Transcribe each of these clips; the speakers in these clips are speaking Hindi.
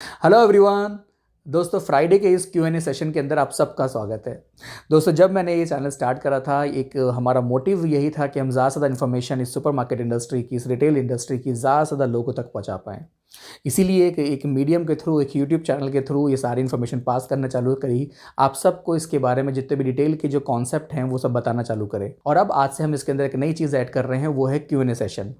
Hello everyone. दोस्तों, फ्राइडे के इस Q&A सेशन के अंदर आप सबका स्वागत है। दोस्तों, जब मैंने ये चैनल स्टार्ट करा था, एक हमारा मोटिव यही था कि हम ज़्यादा से ज़्यादा इन्फॉर्मेशन इस सुपरमार्केट इंडस्ट्री की, इस रिटेल इंडस्ट्री की ज़्यादा से ज़्यादा लोगों तक पहुंचा पाएँ। इसीलिए एक मीडियम के थ्रू, एक यूट्यूब चैनल के थ्रू ये सारी इन्फॉर्मेशन पास करना चालू करी। आप सबको इसके बारे में जितने भी डिटेल के जो कॉन्सेप्ट हैं वो सब बताना चालू करें। और अब आज से हम इसके अंदर एक नई चीज़ ऐड कर रहे हैं, वो है Q&A सेशन।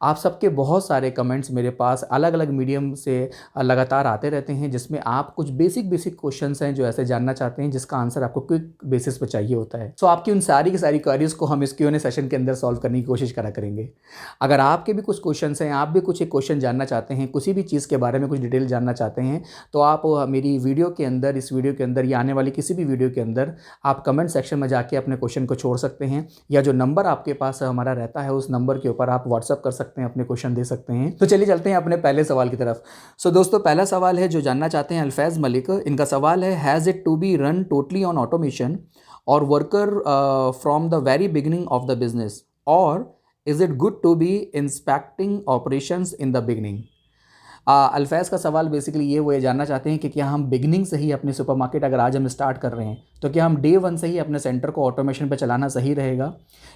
आप सबके बहुत सारे कमेंट्स मेरे पास अलग अलग मीडियम से लगातार आते रहते हैं, जिसमें आप कुछ बेसिक बेसिक क्वेश्चंस हैं जो ऐसे जानना चाहते हैं जिसका आंसर आपको क्विक बेसिस पे चाहिए होता है। सो आपकी उन सारी की सारी क्वेरीज को हम इस Q&A सेशन के अंदर सॉल्व करने की कोशिश करा करेंगे। अगर आपके भी कुछ क्वेश्चंस हैं, आप भी कुछ एक क्वेश्चन जानना चाहते हैं, किसी भी चीज़ के बारे में कुछ डिटेल जानना चाहते हैं, तो आप मेरी वीडियो के अंदर, इस वीडियो के अंदर या आने वाली किसी भी वीडियो के अंदर आप कमेंट सेक्शन में जाके अपने क्वेश्चन को छोड़ सकते हैं, या जो नंबर आपके पास हमारा रहता है उस नंबर के ऊपर आप व्हाट्सअप कर सकते हैं, अपने क्वेश्चन दे सकते हैं। तो चलिए चलते हैं अपने पहले सवाल की तरफ। सो दोस्तों, पहला सवाल है जो जानना चाहते हैं अल्फैज़ मलिक। इनका सवाल है, has it to be run totally on automation और worker from the very beginning of the business, और is it good to be inspecting operations in the beginning. Alfaiz का सवाल बेसिकली वो ये जानना चाहते हैं कि क्या हम बिगिनिंग से ही अपने सुपरमार्केट, अगर आज हम स्टार्ट कर रहे हैं, तो क्या हम डे वन से ही अपने सेंटर को ऑटोमेशन पे चलाना सही रहेगा,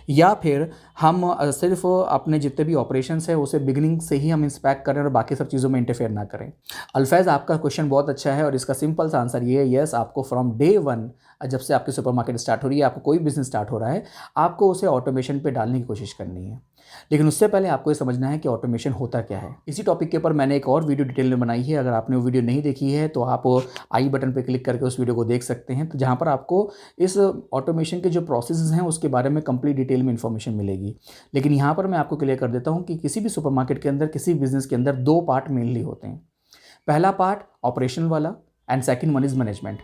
या फिर हम सिर्फ अपने जितने भी ऑपरेशंस है उसे बिगिनिंग से ही हम इंस्पेक्ट करें और बाकी सब चीज़ों में इंटरफेयर ना करें। अल्फैज़, आपका क्वेश्चन बहुत अच्छा है और इसका सिंपल सा आंसर ये है, येस, आपको फ्रॉम डे वन, जब से आपकी सुपरमार्केट स्टार्ट हो रही है, आपको कोई बिजनेस स्टार्ट हो रहा है, आपको उसे ऑटोमेशन पे डालने की कोशिश करनी है। लेकिन उससे पहले आपको ये समझना है कि ऑटोमेशन होता क्या है। इसी टॉपिक के ऊपर मैंने एक और वीडियो डिटेल में बनाई है। अगर आपने वो वीडियो नहीं देखी है तो आप आई बटन पर क्लिक करके उस वीडियो को देख सकते हैं, तो जहाँ पर आपको इस ऑटोमेशन के जो प्रोसेसेस हैं उसके बारे में कंप्लीट डिटेल में इन्फॉर्मेशन मिलेगी। लेकिन यहाँ पर मैं आपको क्लियर कर देता हूँ कि किसी भी सुपरमार्केट के अंदर, किसी बिजनेस के अंदर दो पार्ट मेनली होते हैं। पहला पार्ट ऑपरेशनल वाला and second one is management.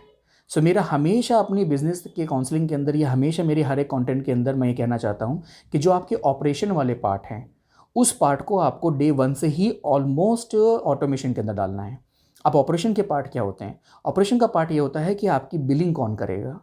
So मेरा हमेशा अपनी बिजनेस के काउंसलिंग के अंदर, या हमेशा मेरे हर एक कंटेंट के अंदर मैं ये कहना चाहता हूँ कि जो आपके ऑपरेशन वाले पार्ट हैं, उस पार्ट को आपको डे वन से ही ऑलमोस्ट ऑटोमेशन के अंदर डालना है। अब ऑपरेशन के पार्ट क्या होते हैं? ऑपरेशन का पार्ट ये होता है कि आपकी बिलिंग कौन करेगा,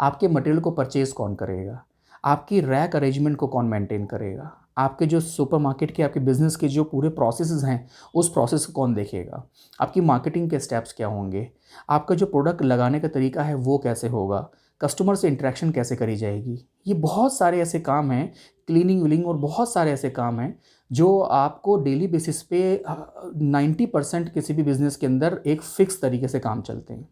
आपके मटेरियल को परचेज कौन करेगा, आपकी रैक अरेंजमेंट को कौन मेंटेन करेगा, आपके जो सुपरमार्केट के, आपके बिजनेस के जो पूरे प्रोसेसेस हैं उस प्रोसेस को कौन देखेगा, आपकी मार्केटिंग के स्टेप्स क्या होंगे, आपका जो प्रोडक्ट लगाने का तरीका है वो कैसे होगा, कस्टमर से इंटरेक्शन कैसे करी जाएगी। ये बहुत सारे ऐसे काम हैं, क्लीनिंग विलिंग और बहुत सारे ऐसे काम हैं जो आपको डेली बेसिस पे 90% किसी भी बिजनेस के अंदर एक फिक्स तरीके से काम चलते हैं।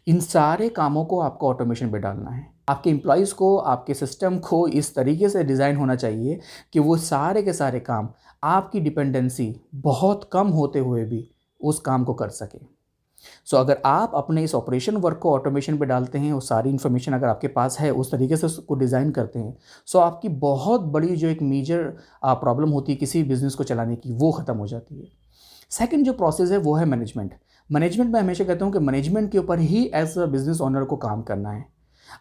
इन सारे कामों को आपको ऑटोमेशन पे डालना है। आपके एम्प्लॉयज़ को, आपके सिस्टम को इस तरीके से डिज़ाइन होना चाहिए कि वो सारे के सारे काम, आपकी डिपेंडेंसी बहुत कम होते हुए भी उस काम को कर सके। सो अगर आप अपने इस ऑपरेशन वर्क को ऑटोमेशन पे डालते हैं, वो सारी इन्फॉर्मेशन अगर आपके पास है, उस तरीके से उसको डिज़ाइन करते हैं, सो आपकी बहुत बड़ी जो एक मेजर प्रॉब्लम होती है किसी बिज़नेस को चलाने की, वो ख़त्म हो जाती है। सेकंड जो प्रोसेस है वो है मैनेजमेंट। मैनेजमेंट मैं हमेशा कहता हूँ कि मैनेजमेंट के ऊपर ही एज अ बिज़नेस ओनर को काम करना है।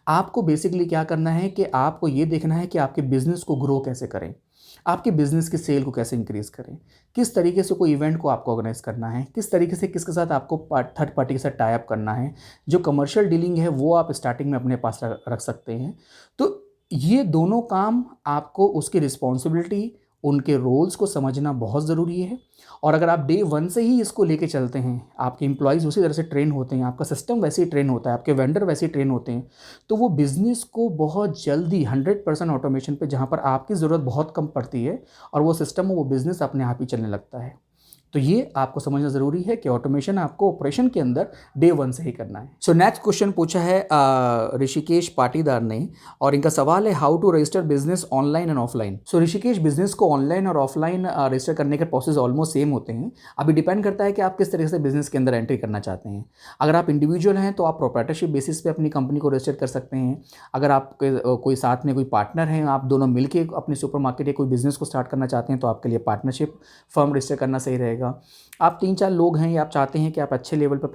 आपको बेसिकली क्या करना है कि आपको ये देखना है कि आपके बिज़नेस को ग्रो कैसे करें, आपके बिज़नेस की सेल को कैसे इंक्रीज़ करें, किस तरीके से कोई इवेंट को आपको ऑर्गेनाइज़ करना है, किस तरीके से किसके साथ आपको थर्ड पार्टी के साथ टाई अप करना है। जो कमर्शियल डीलिंग है वो आप स्टार्टिंग में अपने पास रख सकते हैं। तो ये दोनों काम आपको, उसकी रिस्पॉन्सिबिलिटी, उनके रोल्स को समझना बहुत ज़रूरी है। और अगर आप डे वन से ही इसको लेके चलते हैं, आपके एम्प्लॉयज़ उसी तरह से ट्रेन होते हैं, आपका सिस्टम वैसे ही ट्रेन होता है, आपके वेंडर वैसे ही ट्रेन होते हैं, तो वो बिज़नेस को बहुत जल्दी 100% ऑटोमेशन पे, जहाँ पर आपकी ज़रूरत बहुत कम पड़ती है, और वो सिस्टम, वो बिज़नेस अपने आप ही चलने लगता है। तो ये आपको समझना ज़रूरी है कि ऑटोमेशन आपको ऑपरेशन के अंदर डे वन से ही करना है। सो नेक्स्ट क्वेश्चन पूछा है ऋषिकेश पाटीदार ने, और इनका सवाल है, how to register business online and offline. So Rishikesh, business को ऑनलाइन और ऑफलाइन रजिस्टर करने के प्रोसेस ऑलमोस्ट सेम होते हैं। अभी डिपेंड करता है कि आप किस तरीके से बिजनेस के अंदर एंट्री करना चाहते हैं। अगर आप इंडिविजुअल हैं तो आप प्रोप्राइटरशिप बेसिस पे अपनी कंपनी को रजिस्टर कर सकते हैं। अगर आप कोई साथ में कोई पार्टनर हैं, आप दोनों मिलकर अपनी सुपरमार्केट या कोई बिजनेस को स्टार्ट करना चाहते हैं, तो आपके लिए पार्टनरशिप फर्म रजिस्टर करना सही रहेगा। आप 3-4 लोग हैं, या आप चाहते हैं कि आप अच्छे लेवल पे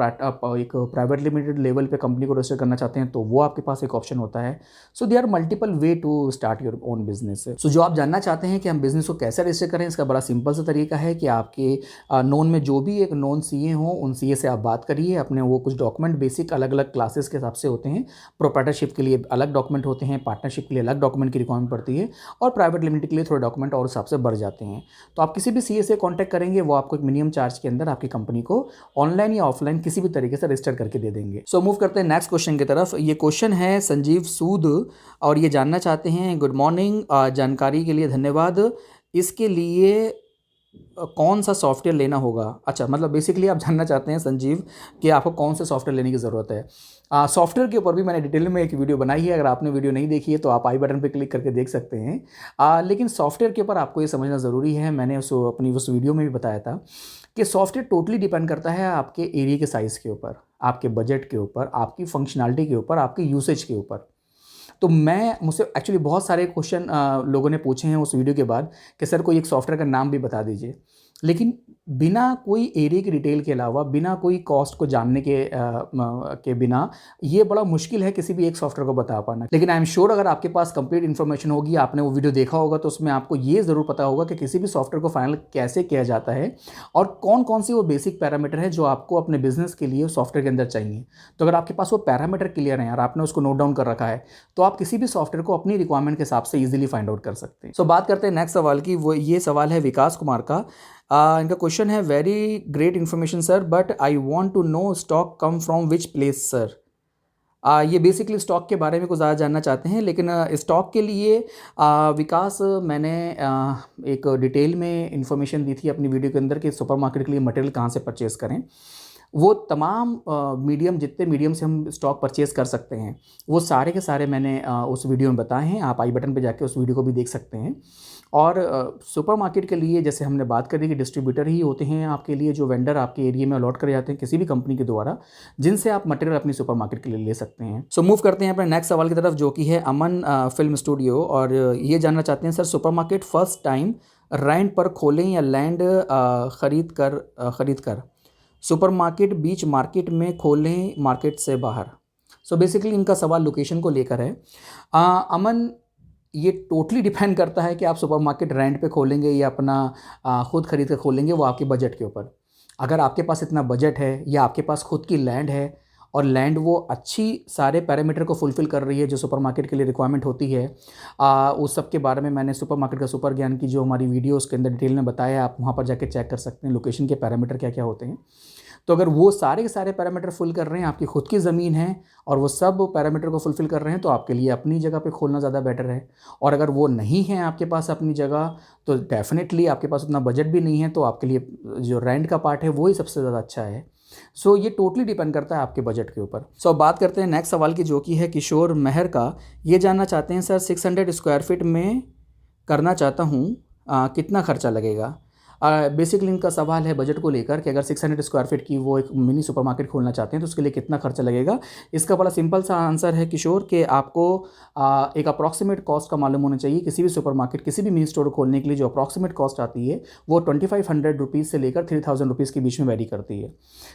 एक प्राइवेट लिमिटेड लेवल पे कंपनी को रजिस्टर करना चाहते हैं, तो वो आपके पास एक ऑप्शन होता है। So they are multiple way to start your own business. So जो आप जानना चाहते हैं कि हम बिजनेस को कैसे रजिस्टर करें, इसका बड़ा सिंपल सा तरीका है कि आपके नोन में जो भी एक नॉन सीए हों, उन सीए से आप बात करिए अपने। वो कुछ डॉक्यूमेंट बेसिक अलग अलग क्लासेस के हिसाब से होते हैं। प्रोप्राइटरशिप के लिए अलग डॉक्यूमेंट होते हैं, पार्टनरशिप के लिए अलग डॉक्यूमेंट की रिक्वायरमेंट पड़ती है, और प्राइवेट लिमिटेड के लिए थोड़े डॉक्यूमेंट और हिसाब से बढ़ जाते हैं। तो आप किसी भी सीए से कॉन्टैक्ट करेंगे, वो आपको एक मिनिमम चार्ज चार्ज के अंदर आपकी कंपनी को ऑनलाइन या ऑफलाइन किसी भी तरीके से रजिस्टर करके दे देंगे। सो मूव करते हैं नेक्स्ट क्वेश्चन की तरफ। ये क्वेश्चन है संजीव सूद और ये जानना चाहते हैं, गुड मॉर्निंग, जानकारी के लिए धन्यवाद। इसके लिए कौन सा सॉफ्टवेयर लेना होगा? अच्छा, मतलब बेसिकली आप जानना चाहते हैं संजीव कि आपको कौन से सॉफ्टवेयर लेने की ज़रूरत है। सॉफ्टवेयर के ऊपर भी मैंने डिटेल में एक वीडियो बनाई है, अगर आपने वीडियो नहीं देखी है तो आप आई बटन पे क्लिक करके देख सकते हैं। लेकिन सॉफ्टवेयर के ऊपर आपको ये समझना ज़रूरी है, मैंने अपनी उस वीडियो में भी बताया था कि सॉफ्टवेयर टोटली डिपेंड करता है आपके एरिया के साइज़ के ऊपर, आपके बजट के ऊपर, आपकी फंक्शनैलिटी के ऊपर, आपके यूसेज के ऊपर। तो मुझसे एक्चुअली बहुत सारे क्वेश्चन लोगों ने पूछे हैं उस वीडियो के बाद कि सर कोई एक सॉफ्टवेयर का नाम भी बता दीजिए, लेकिन बिना कोई एरिया की डिटेल के अलावा, बिना कोई कॉस्ट को जानने के बिना ये बड़ा मुश्किल है किसी भी एक सॉफ्टवेयर को बता पाना। लेकिन आई एम श्योर अगर आपके पास कंप्लीट इन्फॉर्मेशन होगी, आपने वो वीडियो देखा होगा, तो उसमें आपको ये ज़रूर पता होगा कि किसी भी सॉफ्टवेयर को फाइनल कैसे किया जाता है और कौन कौन सी वो बेसिक पैरामीटर है जो आपको अपने बिजनेस के लिए सॉफ्टवेयर के अंदर चाहिए। तो अगर आपके पास वो पैरामीटर क्लियर हैं और आपने उसको नोट डाउन कर रखा है तो आप किसी भी सॉफ्टवेयर को अपनी रिक्वायरमेंट के हिसाब से ईजिली फाइंड आउट कर सकते हैं। सो बात करते हैं नेक्स्ट सवाल की। वो ये सवाल है विकास कुमार का। इनका क्वेश्चन है, very great information sir, but I want to know stock come from which place sir. ये बेसिकली स्टॉक के बारे में कुछ ज़्यादा जानना चाहते हैं, लेकिन स्टॉक के लिए विकास मैंने एक डिटेल में इन्फॉर्मेशन दी थी अपनी वीडियो के अंदर कि सुपरमार्केट के लिए मटेरियल कहाँ से परचेज़ करें। वो तमाम जितने मीडियम से हम स्टॉक परचेज़ कर सकते हैं वो सारे के सारे मैंने उस वीडियो में बताए हैं। आप आई बटन पे जाके उस वीडियो को भी देख सकते हैं। और सुपरमार्केट के लिए जैसे हमने बात करी कि डिस्ट्रीब्यूटर ही होते हैं आपके लिए, जो वेंडर आपके एरिया में अलॉट करे जाते हैं किसी भी कंपनी के द्वारा, जिनसे आप मटेरियल अपनी सुपरमार्केट के लिए ले सकते हैं। सो मूव करते हैं अपने नेक्स्ट सवाल की तरफ, जो कि है अमन फिल्म स्टूडियो, और ये जानना चाहते हैं, sir supermarket first time rent पर खोलें या लैंड खरीद कर सुपरमार्केट बीच मार्केट में खोलें मार्केट से बाहर? सो बेसिकली इनका सवाल लोकेशन को लेकर है। अमन, ये टोटली डिपेंड करता है कि आप सुपरमार्केट रेंट पे खोलेंगे या अपना खुद खरीद कर खोलेंगे, वो आपके बजट के ऊपर। अगर आपके पास इतना बजट है या आपके पास खुद की लैंड है और लैंड वो अच्छी सारे पैरामीटर को फुलफ़िल कर रही है जो सुपरमार्केट के लिए रिक्वायरमेंट होती है, उस सब के बारे में मैंने सुपरमार्केट का सुपर ज्ञान की जो हमारी वीडियो उसके अंदर डिटेल में बताया है, आप वहाँ पर जाके चेक कर सकते हैं लोकेशन के पैरामीटर क्या क्या होते हैं। तो अगर वो सारे के सारे पैरामीटर फुल कर रहे हैं, आपकी खुद की ज़मीन है और वो सब पैरामीटर को फुलफ़िल कर रहे हैं, तो आपके लिए अपनी जगह पे खोलना ज़्यादा बेटर है। और अगर वो नहीं है आपके पास अपनी जगह, तो डेफ़िनेटली आपके पास उतना बजट भी नहीं है, तो आपके लिए जो रेंट का पार्ट है वो ही सबसे ज़्यादा अच्छा है। सो ये टोटली डिपेंड करता है आपके बजट के ऊपर। सो बात करते हैं नेक्स्ट सवाल की, जो कि है किशोर मेहर का। ये जानना चाहते हैं, सर 600 स्क्वायर फीट में करना चाहता हूँ, कितना खर्चा लगेगा? बेसिकली इनका सवाल है बजट को लेकर कि अगर 600 स्क्वायर फीट की वो एक मिनी सुपरमार्केट खोलना चाहते हैं तो उसके लिए कितना खर्चा लगेगा। इसका बड़ा सिंपल सा आंसर है किशोर कि आपको एक अप्रॉक्सीमेट कॉस्ट का मालूम होना चाहिए। किसी भी सुपरमार्केट, किसी भी मिनी स्टोर खोलने के लिए जो अप्रॉक्सीमेट कॉस्ट आती है वो 2500 रुपीज़ से लेकर 3000 रुपीज़ के बीच में वेरी करती है।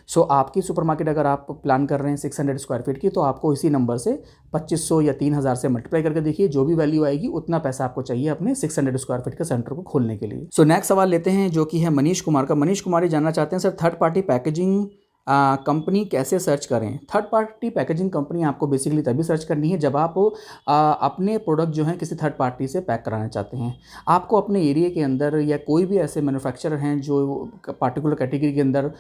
सो आपकी सुपरमार्केट अगर आप प्लान कर रहे हैं 600 स्क्वायर फीट की, तो आपको इसी नंबर से 2500 या 3000 से मल्टीप्लाई करके देखिए, जो भी वैल्यू आएगी उतना पैसा आपको चाहिए अपने 600 स्क्वायर फीट के सेंटर को खोलने के लिए। सो नेक्स्ट सवाल लेते हैं, जो कि है मनीष कुमार का। मनीष कुमार ये जानना चाहते हैं, sir third party packaging company कैसे सर्च करें? थर्ड पार्टी पैकेजिंग कंपनी आपको बेसिकली तभी सर्च करनी है जब आप अपने प्रोडक्ट जो हैं किसी थर्ड पार्टी से पैक कराना चाहते हैं। आपको अपने एरिया के अंदर या कोई भी ऐसे मैन्युफैक्चरर हैं जो पार्टिकुलर कैटेगरी के अंदर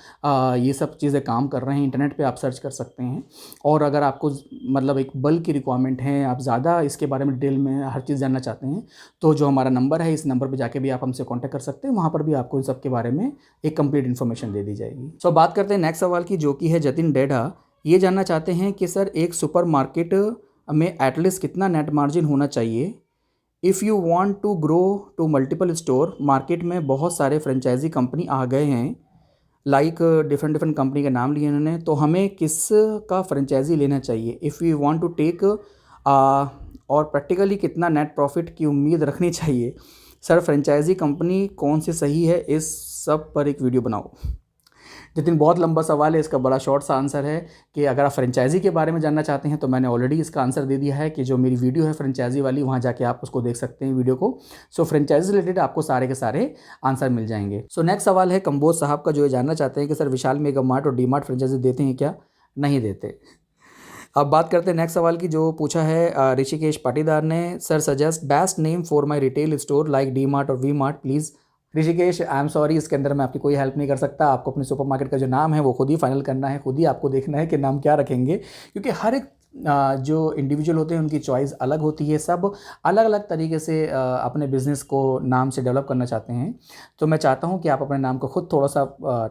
ये सब चीज़ें काम कर रहे हैं, इंटरनेट पे आप सर्च कर सकते हैं। और अगर आपको मतलब एक बल्क की रिक्वायरमेंट है, आप ज़्यादा इसके बारे में डिटेल में हर चीज़ जानना चाहते हैं, तो जो हमारा नंबर है इस नंबर पर जाके भी आप हमसे कॉन्टैक्ट कर सकते हैं। वहाँ पर भी आपको इन सब के बारे में एक कंप्लीट इन्फॉर्मेशन दे दी जाएगी। सो बात करते हैं नेक्स्ट सवाल की, जो कि है जतिन डेढ़ा। ये जानना चाहते हैं कि सर एक सुपरमार्केट में एटलीस्ट कितना नेट मार्जिन होना चाहिए if you want to grow to multiple store? Market में बहुत सारे फ्रेंचाइजी कंपनी आ गए हैं, लाइक डिफरेंट कंपनी का नाम लिए उन्होंने, तो हमें किस का फ्रेंचाइजी लेना चाहिए if you want to take, और प्रैक्टिकली कितना नेट प्रॉफिट की उम्मीद रखनी चाहिए? सर फ्रेंचाइजी कंपनी कौन सी सही है, इस सब पर एक वीडियो बनाओ। जितिन बहुत लंबा सवाल है, इसका बड़ा शॉर्ट सा आंसर है कि अगर आप फ्रेंचाइजी के बारे में जानना चाहते हैं तो मैंने ऑलरेडी इसका आंसर दे दिया है कि जो मेरी वीडियो है फ्रेंचाइजी वाली, वहाँ जाके आप उसको देख सकते हैं वीडियो को। सो फ्रेंचाइजी रिलेटेड आपको सारे के सारे आंसर मिल जाएंगे। सो नेक्स्ट सवाल है कंबोज साहब का, जो ये जानना चाहते हैं कि सर विशाल मेगा मार्ट और डी मार्ट फ्रेंचाइजी देते हैं क्या? नहीं देते। अब बात करते हैं नेक्स्ट सवाल की, जो पूछा है ऋषिकेश पाटीदार ने। Sir suggest best name for my retail store like D Mart or V Mart please Rishikesh, I am sorry, इसके अंदर मैं आपकी कोई हेल्प नहीं कर सकता। आपको अपने सुपरमार्केट का जो नाम है वो खुद ही फाइनल करना है, खुद ही आपको देखना है कि नाम क्या रखेंगे, क्योंकि हर एक जो इंडिविजुअल होते हैं उनकी चॉइस अलग होती है। सब अलग अलग तरीके से अपने बिज़नेस को नाम से डेवलप करना चाहते हैं। तो मैं चाहता हूं कि आप अपने नाम को खुद थोड़ा सा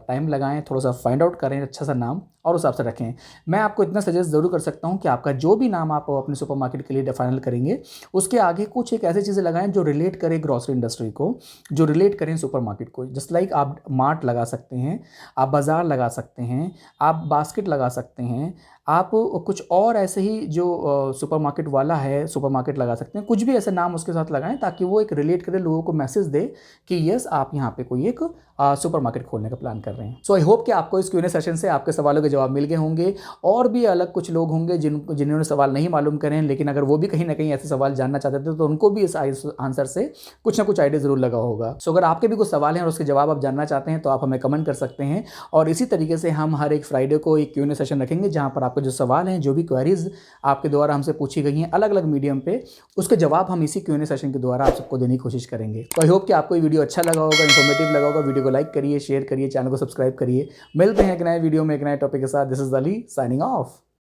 टाइम लगाएं, थोड़ा सा फाइंड आउट करें अच्छा सा नाम और उस हिसाब से रखें। मैं आपको इतना सजेस्ट ज़रूर कर सकता हूं कि आपका जो भी नाम आप अपने सुपरमार्केट के लिए फाइनल करेंगे उसके आगे कुछ एक ऐसी चीज़ें लगाएं जो रिलेट करें ग्रॉसरी इंडस्ट्री को, जो रिलेट करें सुपरमार्केट को। जस्ट लाइक आप मार्ट लगा सकते हैं, आप बाज़ार लगा सकते हैं, आप बास्केट लगा सकते हैं, आप कुछ और ऐसे ही जो सुपरमार्केट वाला है सुपरमार्केट लगा सकते हैं। कुछ भी ऐसे नाम उसके साथ लगाएं ताकि वो एक रिलेट करे, लोगों को मैसेज दे कि यस आप यहाँ पे कोई एक सुपरमार्केट खोलने का प्लान कर रहे हैं। सो आई होप कि आपको इस Q&A सेशन से आपके सवालों के जवाब मिल गए होंगे। और भी अलग कुछ लोग होंगे जिन्होंने सवाल नहीं मालूम करें, लेकिन अगर वो भी कहीं ना कहीं ऐसे सवाल जानना चाहते थे तो उनको भी इस आंसर से कुछ ना कुछ आइडिया ज़रूर लगा होगा। सो अगर आपके भी कुछ सवाल हैं और उसके जवाब आप जानना चाहते हैं तो आप हमें कमेंट कर सकते हैं। और इसी तरीके से हम हर एक फ्राइडे को एक Q&A सेशन रखेंगे जहाँ पर आपके जो सवाल हैं, जो भी क्वेरीज आपके द्वारा हमसे पूछी गई हैं अलग अलग मीडियम पे, उसके जवाब हम इसी Q&A सेशन के द्वारा आप सबको देने की कोशिश करेंगे। तो आई होप कि आपको ये वीडियो अच्छा लगा होगा, इन्फॉर्मेटिव लगा होगा। वीडियो को लाइक करिए, शेयर करिए, चैनल को सब्सक्राइब करिए। मिलते हैं एक नए वीडियो में एक नए टॉपिक के साथ। This is Ali signing off.